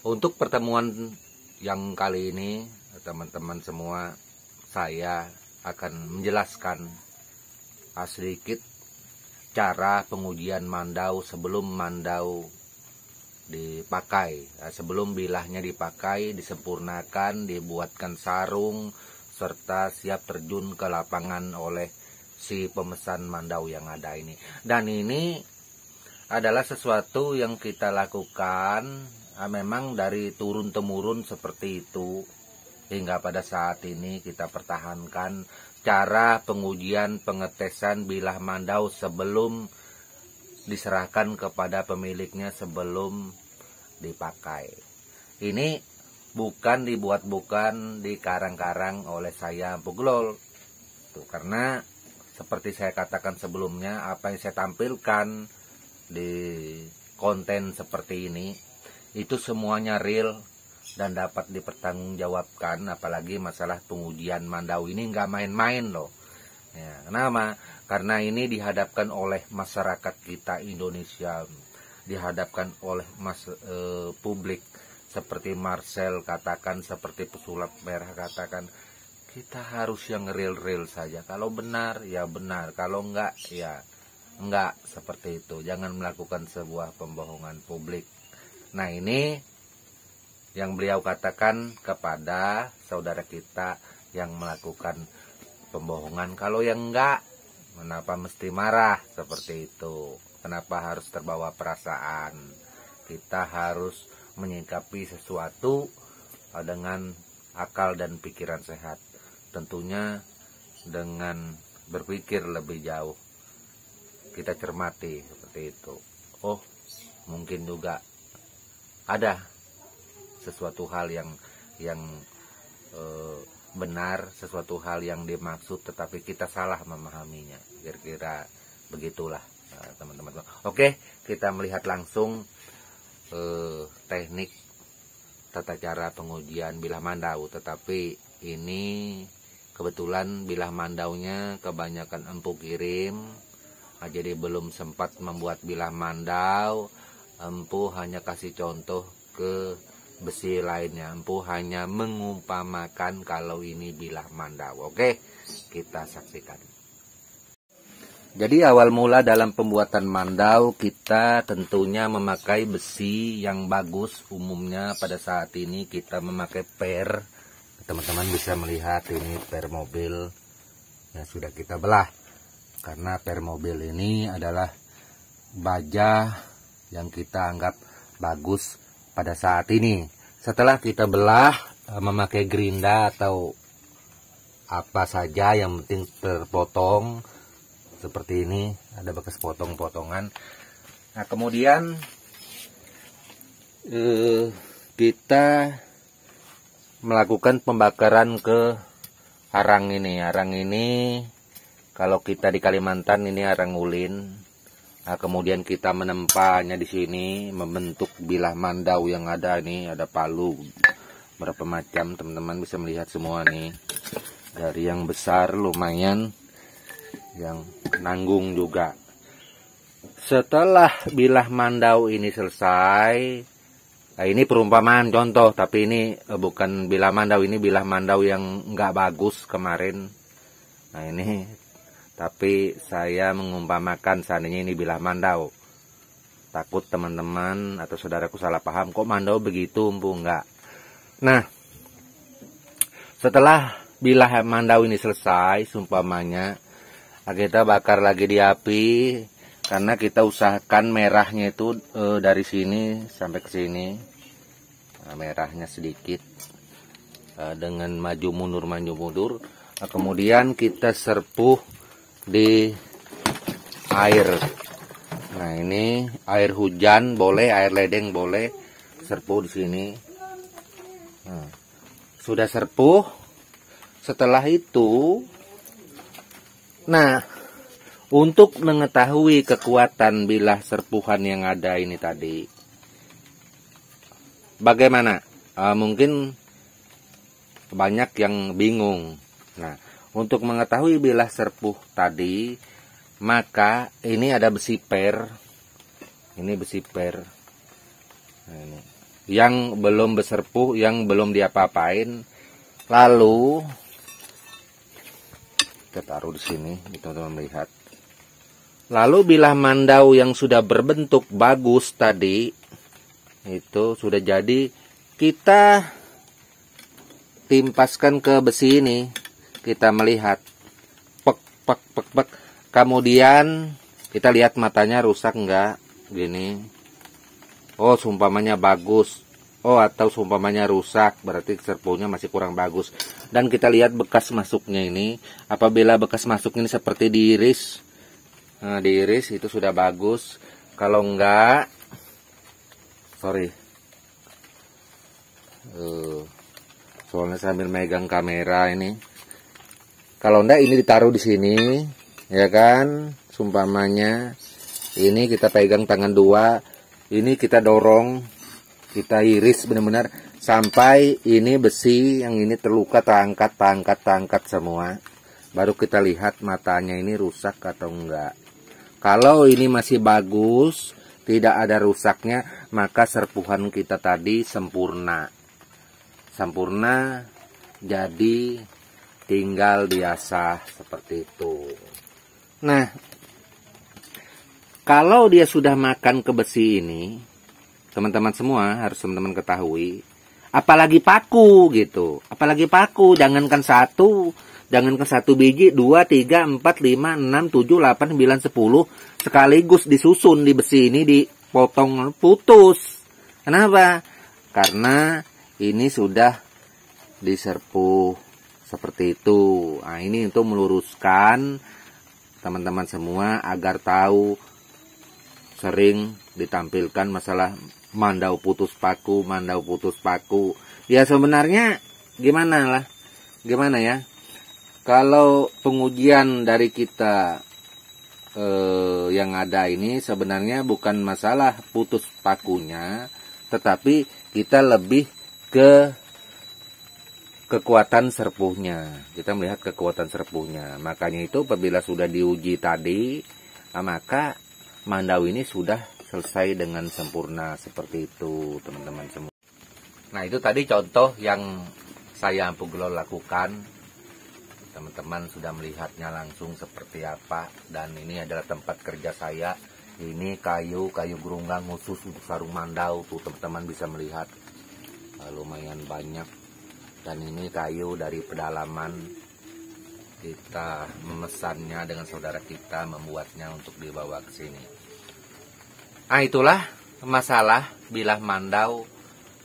Untuk pertemuan yang kali ini, teman-teman semua, saya akan menjelaskan sedikit cara pengujian mandau sebelum mandau dipakai. Sebelum bilahnya dipakai, disempurnakan, dibuatkan sarung, serta siap terjun ke lapangan oleh si pemesan mandau yang ada ini. Dan ini adalah sesuatu yang kita lakukan memang dari turun-temurun seperti itu, hingga pada saat ini kita pertahankan cara pengujian pengetesan bilah mandau sebelum diserahkan kepada pemiliknya, sebelum dipakai. Ini bukan dibuat-bukan, dikarang-karang oleh saya Empu Glol. Karena seperti saya katakan sebelumnya, apa yang saya tampilkan di konten seperti ini itu semuanya real dan dapat dipertanggungjawabkan. Apalagi masalah pengujian mandau ini nggak main-main loh ya. Kenapa? Karena ini dihadapkan oleh masyarakat kita Indonesia, dihadapkan oleh publik, seperti Marcel katakan, seperti pesulap merah katakan, kita harus yang real-real saja. Kalau benar ya benar, kalau enggak ya enggak, seperti itu. Jangan melakukan sebuah pembohongan publik. Nah, ini yang beliau katakan kepada saudara kita yang melakukan pembohongan. Kalau yang enggak, kenapa mesti marah seperti itu? Kenapa harus terbawa perasaan? Kita harus menyikapi sesuatu dengan akal dan pikiran sehat. Tentunya dengan berpikir lebih jauh. Kita cermati seperti itu. Oh, mungkin juga ada sesuatu hal yang benar, sesuatu hal yang dimaksud, tetapi kita salah memahaminya. Kira-kira begitulah, teman-teman. Oke, kita melihat langsung teknik tata cara pengujian bilah mandau. Tetapi ini kebetulan bilah mandaunya kebanyakan Empu kirim, jadi belum sempat membuat bilah mandau. Empu hanya kasih contoh ke besi lainnya. Empu hanya mengumpamakan kalau ini bilah mandau. Oke, kita saksikan. Jadi awal mula dalam pembuatan mandau, kita tentunya memakai besi yang bagus. Umumnya pada saat ini kita memakai per. Teman-teman bisa melihat ini per mobil yang sudah kita belah. Karena per mobil ini adalah baja yang kita anggap bagus pada saat ini. Setelah kita belah memakai gerinda atau apa saja yang penting terpotong seperti ini, ada bekas potong-potongan. Nah, kemudian kita melakukan pembakaran ke arang ini. Arang ini kalau kita di Kalimantan ini arang ulin. Nah, kemudian kita menempahnya di sini, membentuk bilah mandau yang ada ini. Ada palu berapa macam, teman-teman bisa melihat semua nih. Dari yang besar lumayan, yang nanggung juga. Setelah bilah mandau ini selesai, nah ini perumpamaan contoh, tapi ini bukan bilah mandau, ini bilah mandau yang nggak bagus kemarin. Nah ini, tapi saya mengumpamakan seandainya ini bilah mandau. Takut teman-teman atau saudaraku salah paham, kok mandau begitu, Empu? Enggak. Nah, setelah bilah mandau ini selesai, seumpamanya, kita bakar lagi di api, karena kita usahakan merahnya itu dari sini sampai ke sini. Nah, merahnya sedikit, dengan maju mundur. Nah, kemudian kita serpuh di air. Nah, ini air hujan boleh, air ledeng boleh, serpuh di sini. Nah, sudah serpuh. Setelah itu, nah, untuk mengetahui kekuatan bilah serpuhan yang ada ini tadi, bagaimana? Mungkin banyak yang bingung. Nah, untuk mengetahui bilah serpuh tadi, maka ini ada besi per. Ini besi per. Nah, ini. yang belum berserpuh, yang belum diapa-apain. Lalu kita taruh di sini, teman-teman melihat. Lalu bila mandau yang sudah berbentuk bagus tadi itu sudah jadi, kita timpaskan ke besi ini. Kita melihat pek pek pek pek. Kemudian kita lihat matanya rusak enggak, gini. Oh, seumpamanya bagus. Oh, atau seumpamanya rusak, berarti serpunya masih kurang bagus. Dan kita lihat bekas masuknya ini. Apabila bekas masuk ini seperti diiris, nah, diiris itu sudah bagus. Kalau enggak, sorry, soalnya sambil megang kamera ini. Kalau enggak ini ditaruh di sini, ya kan? Sumpamanya ini kita pegang tangan dua, ini kita dorong, kita iris benar-benar sampai ini besi yang ini terluka, terangkat semua. Baru kita lihat matanya ini rusak atau enggak. Kalau ini masih bagus, tidak ada rusaknya, maka serpuhan kita tadi sempurna. Sempurna, jadi tinggal diasah seperti itu. Nah, kalau dia sudah makan ke besi ini, teman-teman semua harus teman-teman ketahui, apalagi paku gitu. Apalagi paku, jangankan satu biji, 2, 3, 4, 5, 6, 7, 8, 9, 10 sekaligus disusun di besi ini, dipotong putus. Kenapa? Karena ini sudah diserpuh seperti itu. Nah, ini untuk meluruskan teman-teman semua agar tahu. Sering ditampilkan masalah mandau putus paku. Ya sebenarnya gimana ya? Kalau pengujian dari kita yang ada ini sebenarnya bukan masalah putus pakunya, tetapi kita lebih ke kekuatan serpuhnya. Kita melihat kekuatan serpuhnya. Makanya itu apabila sudah diuji tadi, maka mandau ini sudah selesai dengan sempurna seperti itu, teman-teman semua. Nah, itu tadi contoh yang saya Empu Gelo lakukan. Teman-teman sudah melihatnya langsung seperti apa, dan ini adalah tempat kerja saya. Ini kayu gerunggang khusus untuk sarung mandau, tuh teman-teman bisa melihat lumayan banyak. Dan ini kayu dari pedalaman, kita memesannya dengan saudara kita, membuatnya untuk dibawa ke sini. Nah, itulah masalah bilah mandau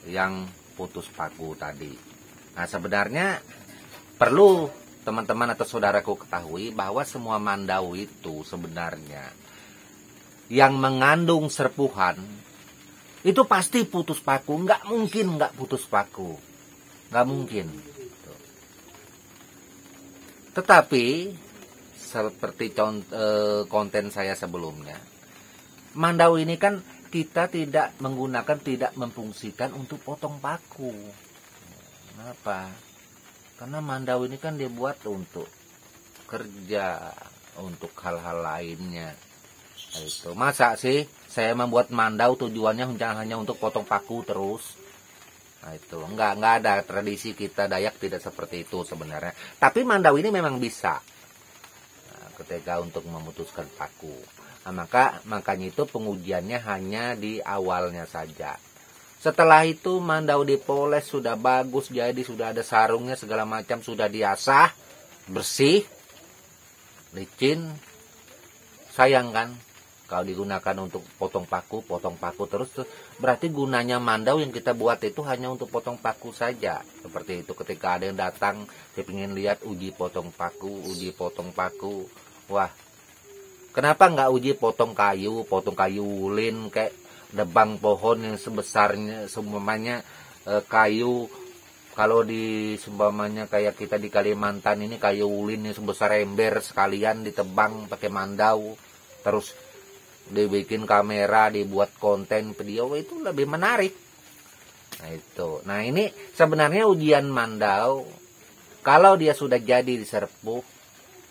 yang putus paku tadi. Nah, sebenarnya perlu teman-teman atau saudaraku ketahui bahwa semua mandau itu sebenarnya yang mengandung serpuhan itu pasti putus paku. Nggak mungkin nggak putus paku. Nggak mungkin. Tetapi seperti konten saya sebelumnya, mandau ini kan kita tidak memfungsikan untuk potong paku. Kenapa? Karena mandau ini kan dibuat untuk kerja, untuk hal-hal lainnya. Itu masa sih saya membuat mandau tujuannya hanya untuk potong paku terus? Nah, itu enggak ada, tradisi kita Dayak tidak seperti itu sebenarnya. Tapi mandau ini memang bisa ketika untuk memutuskan paku. Nah, makanya itu pengujiannya hanya di awalnya saja. Setelah itu mandau dipoles sudah bagus, jadi sudah ada sarungnya segala macam, sudah diasah bersih, licin. Sayang kan kalau digunakan untuk potong paku terus, berarti gunanya mandau yang kita buat itu hanya untuk potong paku saja. Seperti itu, ketika ada yang datang dia ingin lihat uji potong paku, wah, kenapa nggak uji potong kayu ulin, kayak debang pohon yang sebesarnya seumpamanya kayu, kalau di seumpamanya kayak kita di Kalimantan ini kayu ulin yang sebesar ember sekalian ditebang pakai mandau, terus dibikin kamera, dibuat konten video, itu lebih menarik. Nah itu, nah ini sebenarnya ujian mandau. Kalau dia sudah jadi diserpuh,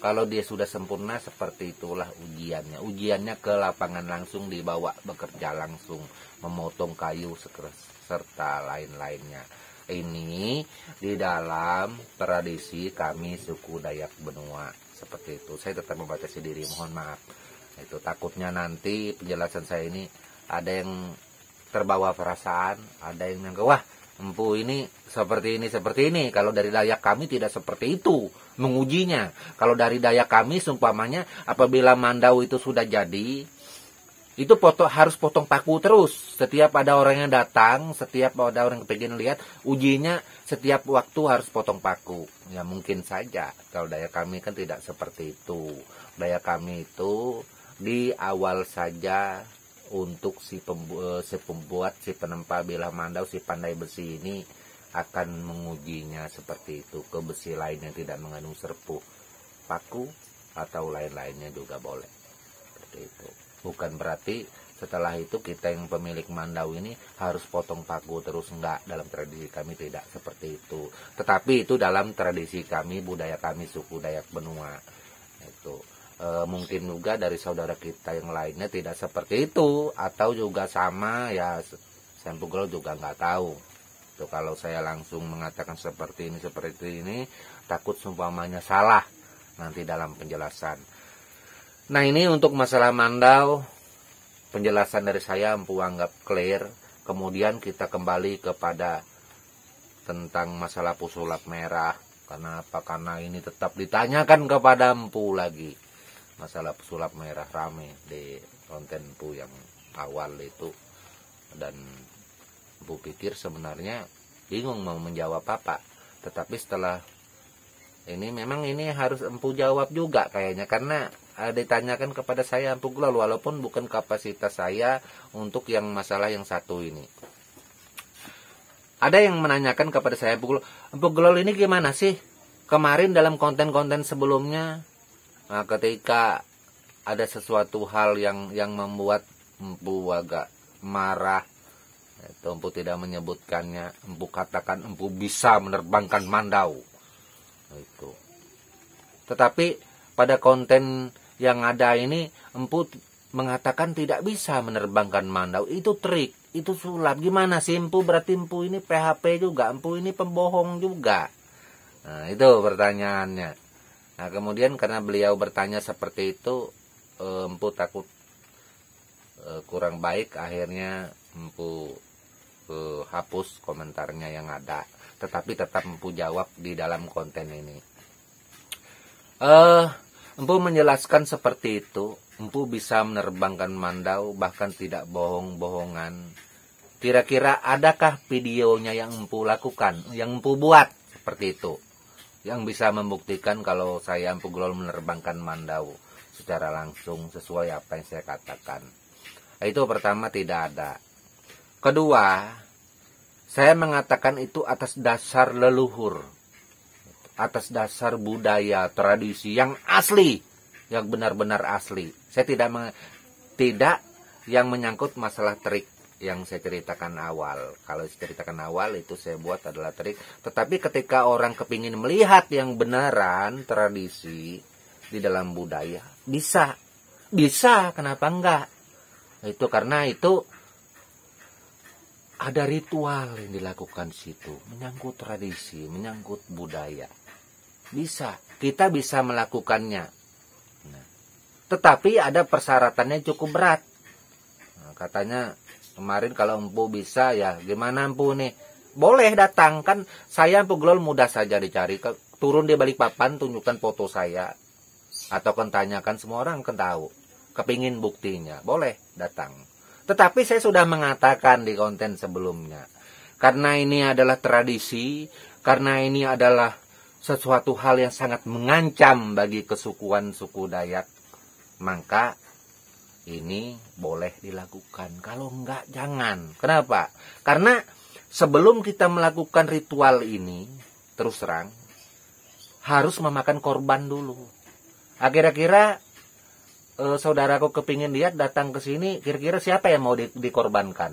kalau dia sudah sempurna, seperti itulah ujiannya. Ujiannya ke lapangan langsung, dibawa bekerja langsung, memotong kayu serta lain-lainnya. Ini di dalam tradisi kami suku Dayak Benua, seperti itu. Saya tetap membatasi diri, mohon maaf. Itu takutnya nanti penjelasan saya ini ada yang terbawa perasaan, ada yang nyangka, wah empu ini seperti ini. Kalau dari Dayak kami tidak seperti itu mengujinya. Kalau dari Dayak kami seumpamanya apabila mandau itu sudah jadi, itu harus potong paku terus. Setiap ada orang yang datang, setiap ada orang yang pengen lihat, ujinya setiap waktu harus potong paku. Ya mungkin saja. Kalau Dayak kami kan tidak seperti itu. Dayak kami itu di awal saja untuk si pembuat, si penempa bilah mandau, si pandai besi ini akan mengujinya seperti itu ke besi lain yang tidak mengandung serpu, paku atau lain-lainnya juga boleh. Seperti itu. Bukan berarti setelah itu kita yang pemilik mandau ini harus potong paku terus, enggak. Dalam tradisi kami tidak seperti itu. Tetapi itu dalam tradisi kami, budaya kami suku Dayak Benua. Itu mungkin juga dari saudara kita yang lainnya tidak seperti itu, atau juga sama, ya saya juga nggak tahu. Itu kalau saya langsung mengatakan seperti ini, takut seumpamanya salah nanti dalam penjelasan. Nah, ini untuk masalah mandau, penjelasan dari saya empu anggap clear. Kemudian kita kembali kepada tentang masalah pusulap merah. Karena apa? Karena ini tetap ditanyakan kepada empu lagi. Masalah pesulap merah rame di konten empu yang awal itu. Dan empu pikir sebenarnya bingung mau menjawab apa. Tetapi setelah ini memang ini harus empu jawab juga kayaknya. Karena ditanyakan kepada saya empu Glol, walaupun bukan kapasitas saya untuk yang masalah yang satu ini. Ada yang menanyakan kepada saya, empu Glol ini gimana sih? Kemarin dalam konten-konten sebelumnya, nah, ketika ada sesuatu hal yang membuat empu agak marah, itu empu tidak menyebutkannya, empu katakan empu bisa menerbangkan mandau. Itu. Tetapi pada konten yang ada ini empu mengatakan tidak bisa menerbangkan mandau. Itu trik, itu sulap. Gimana sih empu? Berarti empu ini PHP juga, empu ini pembohong juga. Nah, itu pertanyaannya. Nah, kemudian karena beliau bertanya seperti itu, empu takut kurang baik, akhirnya empu hapus komentarnya yang ada. Tetapi tetap empu jawab di dalam konten ini. Empu menjelaskan seperti itu, empu bisa menerbangkan mandau, bahkan tidak bohong-bohongan. Kira-kira adakah videonya yang empu lakukan, yang empu buat seperti itu, yang bisa membuktikan kalau saya empu Glol menerbangkan mandau secara langsung sesuai apa yang saya katakan. Itu pertama, tidak ada. Kedua, saya mengatakan itu atas dasar leluhur, atas dasar budaya, tradisi yang asli, yang benar-benar asli. Saya tidak yang menyangkut masalah trik yang saya ceritakan awal. Kalau saya ceritakan awal itu saya buat adalah trik. Tetapi ketika orang kepingin melihat yang benaran tradisi di dalam budaya, bisa, kenapa enggak? Itu karena itu ada ritual yang dilakukan situ, menyangkut tradisi, menyangkut budaya. Bisa, kita bisa melakukannya. Nah, tetapi ada persyaratannya cukup berat. Nah, katanya kemarin kalau empu bisa, ya gimana empu nih? Boleh datang, kan saya empu Glol mudah saja dicari. Turun di Balikpapan, tunjukkan foto saya. Atau kan tanyakan, semua orang kan tahu. Kepingin buktinya, boleh datang. Tetapi saya sudah mengatakan di konten sebelumnya. Karena ini adalah tradisi, karena ini adalah sesuatu hal yang sangat mengancam bagi kesukuan suku Dayak, maka ini boleh dilakukan. Kalau enggak, jangan. Kenapa? Karena sebelum kita melakukan ritual ini, terus terang, harus memakan korban dulu. Kira-kira saudaraku kepingin lihat, datang ke sini, kira-kira siapa yang mau dikorbankan?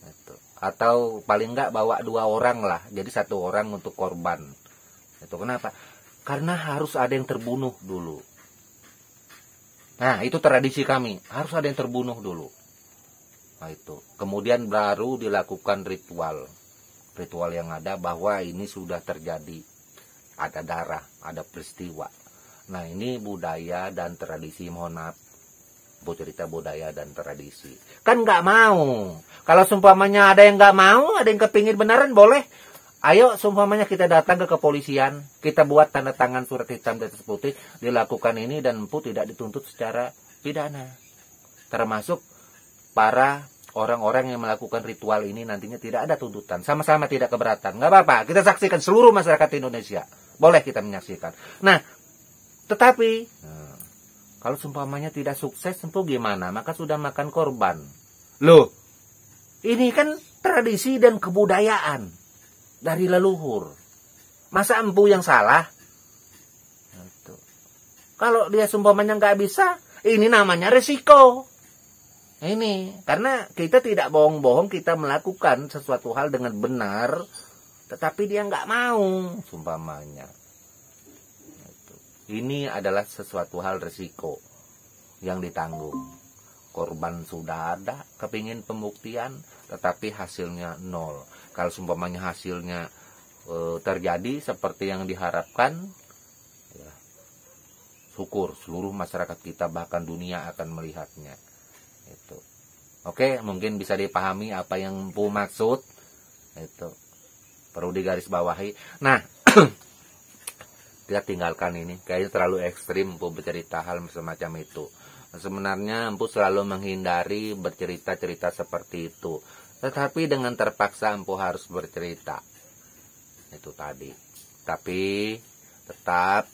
Itu. Atau paling enggak bawa 2 orang lah, jadi 1 orang untuk korban. Itu kenapa? Karena harus ada yang terbunuh dulu. Nah, itu tradisi kami. Harus ada yang terbunuh dulu. Nah, itu. Kemudian baru dilakukan ritual yang ada bahwa ini sudah terjadi, ada darah, ada peristiwa. Nah, ini budaya dan tradisi, mohon maaf, Bu, cerita budaya dan tradisi. Kan nggak mau. Kalau seumpamanya ada yang nggak mau, ada yang kepingin beneran, boleh. Ayo, seumpamanya kita datang ke kepolisian, kita buat tanda tangan surat hitam di atas putih, dilakukan ini dan empu tidak dituntut secara pidana. Termasuk para orang-orang yang melakukan ritual ini nantinya tidak ada tuntutan, sama-sama tidak keberatan. Nggak apa-apa, kita saksikan seluruh masyarakat Indonesia. Boleh kita menyaksikan. Nah, tetapi kalau seumpamanya tidak sukses, empu gimana? Maka sudah makan korban. Loh, ini kan tradisi dan kebudayaan dari leluhur. Masa empu yang salah? Gitu. Kalau dia seumpamanya nggak bisa, ini namanya resiko. Ini, karena kita tidak bohong-bohong, kita melakukan sesuatu hal dengan benar, tetapi dia nggak mau, seumpamanya. Ini adalah sesuatu hal resiko yang ditanggung. Korban sudah ada, kepingin pembuktian, tetapi hasilnya nol. Kalau seumpamanya hasilnya terjadi seperti yang diharapkan, ya, syukur seluruh masyarakat kita bahkan dunia akan melihatnya. Itu. Oke, mungkin bisa dipahami apa yang Empu maksud. Itu perlu digarisbawahi. Nah, kita tinggalkan ini, kayaknya terlalu ekstrim Empu bercerita hal semacam itu. Sebenarnya Empu selalu menghindari bercerita-cerita seperti itu, tetapi dengan terpaksa Empu harus bercerita itu tadi. Tapi tetap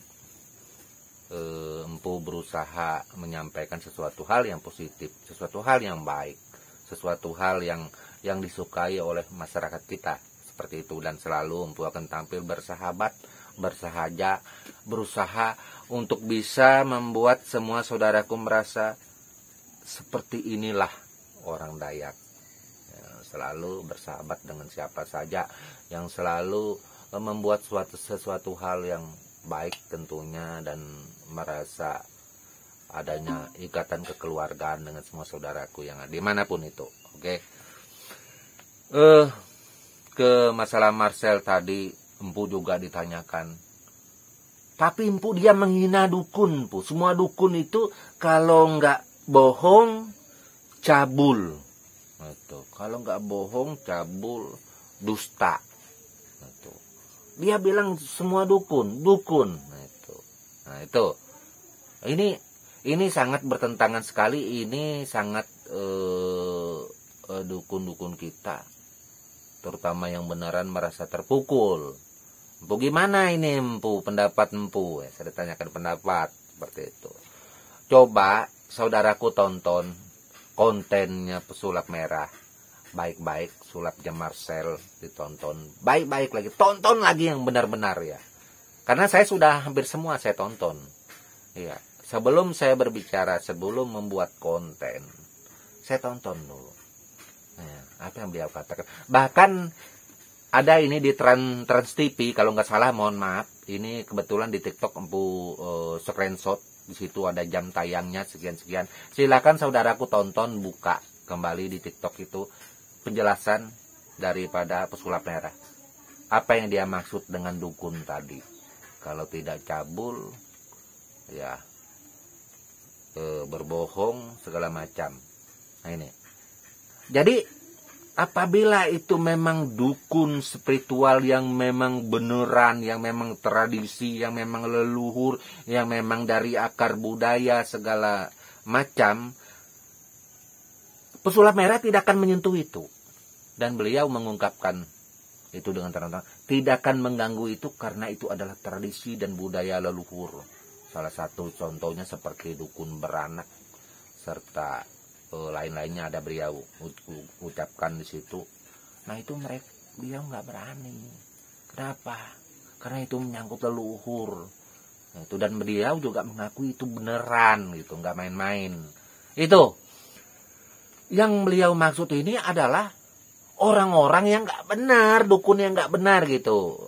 Empu berusaha menyampaikan sesuatu hal yang positif, sesuatu hal yang baik, sesuatu hal yang disukai oleh masyarakat kita, seperti itu. Dan selalu Empu akan tampil bersahabat, bersahaja, berusaha untuk bisa membuat semua saudaraku merasa seperti inilah orang Dayak, yang selalu bersahabat dengan siapa saja, yang selalu membuat sesuatu hal yang baik tentunya, dan merasa adanya ikatan kekeluargaan dengan semua saudaraku yang ada dimanapun itu. Oke. Ke masalah Marcel tadi, Empu juga ditanyakan. Tapi Empu dia menghina dukun, Empu. Semua dukun itu kalau nggak bohong, cabul. Itu. Kalau nggak bohong, cabul, dusta. Itu. Dia bilang semua dukun. Nah itu. Ini sangat bertentangan sekali. Ini sangat dukun-dukun kita, terutama yang beneran, merasa terpukul. Empu gimana ini Empu? Pendapat Empu? Saya ditanyakan pendapat seperti itu. Coba saudaraku tonton kontennya Pesulap Merah. Baik-baik, sulapnya Marcel ditonton. Baik-baik lagi. Tonton lagi yang benar-benar ya. Karena saya sudah hampir semua saya tonton. Iya. Sebelum saya berbicara, sebelum membuat konten, saya tonton dulu. Nah, apa yang beliau katakan. Bahkan ada ini di Trans TV, kalau nggak salah, mohon maaf. Ini kebetulan di TikTok Empu screenshot. Di situ ada jam tayangnya sekian-sekian. Silakan saudaraku tonton, buka kembali di TikTok itu penjelasan daripada Pesulap Merah. Apa yang dia maksud dengan dukun tadi? Kalau tidak cabul, ya berbohong segala macam. Nah ini. Jadi apabila itu memang dukun spiritual yang memang beneran, yang memang tradisi, yang memang leluhur, yang memang dari akar budaya segala macam, Pesulap Merah tidak akan menyentuh itu. Dan beliau mengungkapkan itu dengan terang-terang, tidak akan mengganggu itu karena itu adalah tradisi dan budaya leluhur. Salah satu contohnya seperti dukun beranak serta lain-lainnya ada beliau ucapkan di situ. Nah itu beliau nggak berani. Kenapa? Karena itu menyangkut leluhur. Nah, itu, dan beliau juga mengakui itu beneran gitu, nggak main-main. Itu yang beliau maksud ini adalah orang-orang yang nggak benar, dukun yang nggak benar gitu.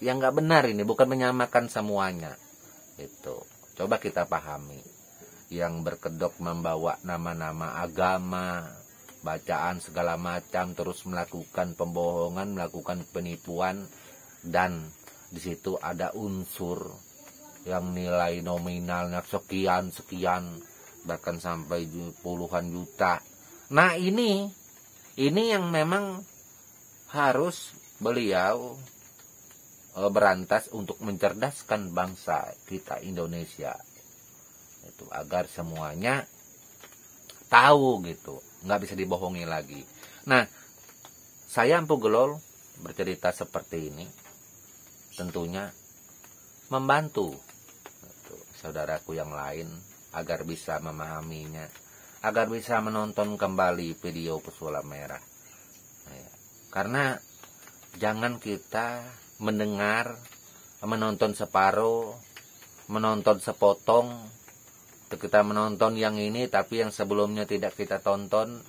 Yang nggak benar ini bukan menyamakan semuanya. Itu coba kita pahami. Yang berkedok membawa nama-nama agama, bacaan segala macam, terus melakukan pembohongan, melakukan penipuan, dan di situ ada unsur yang nilai nominalnya sekian, bahkan sampai puluhan juta. Nah ini yang memang harus beliau berantas untuk mencerdaskan bangsa kita Indonesia, itu agar semuanya tahu gitu, nggak bisa dibohongi lagi. Nah, saya Empu Gelol bercerita seperti ini tentunya membantu saudaraku yang lain agar bisa memahaminya, agar bisa menonton kembali video Pesulap Merah. Karena jangan kita menonton separuh, menonton sepotong, kita menonton yang ini tapi yang sebelumnya tidak kita tonton,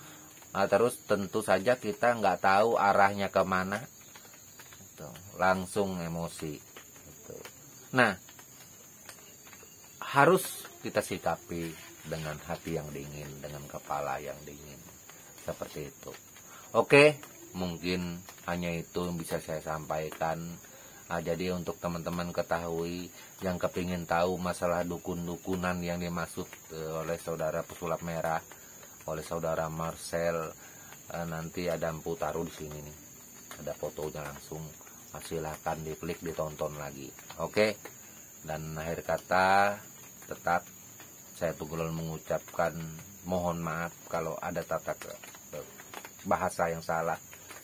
terus tentu saja kita nggak tahu arahnya kemana, langsung emosi. Nah, harus kita sikapi dengan hati yang dingin, dengan kepala yang dingin, seperti itu. Oke, mungkin hanya itu yang bisa saya sampaikan. Jadi untuk teman-teman ketahui yang kepingin tahu masalah dukun-dukunan yang dimaksud oleh saudara Pesulap Merah, oleh saudara Marcel, nanti ada Empu taruh di sini nih, ada fotonya langsung. Silahkan diklik, ditonton lagi. Oke. Dan akhir kata tetap saya Empu Gelol mengucapkan mohon maaf kalau ada tata bahasa yang salah,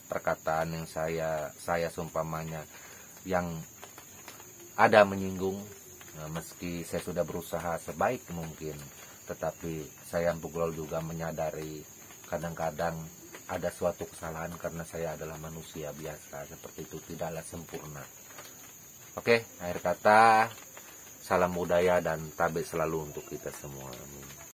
perkataan yang saya seumpamanya yang ada menyinggung, meski saya sudah berusaha sebaik mungkin, tetapi saya Empu Gelol juga menyadari kadang-kadang ada suatu kesalahan karena saya adalah manusia biasa, seperti itu, tidaklah sempurna. Oke, akhir kata, salam budaya dan tabik selalu untuk kita semua. Amin.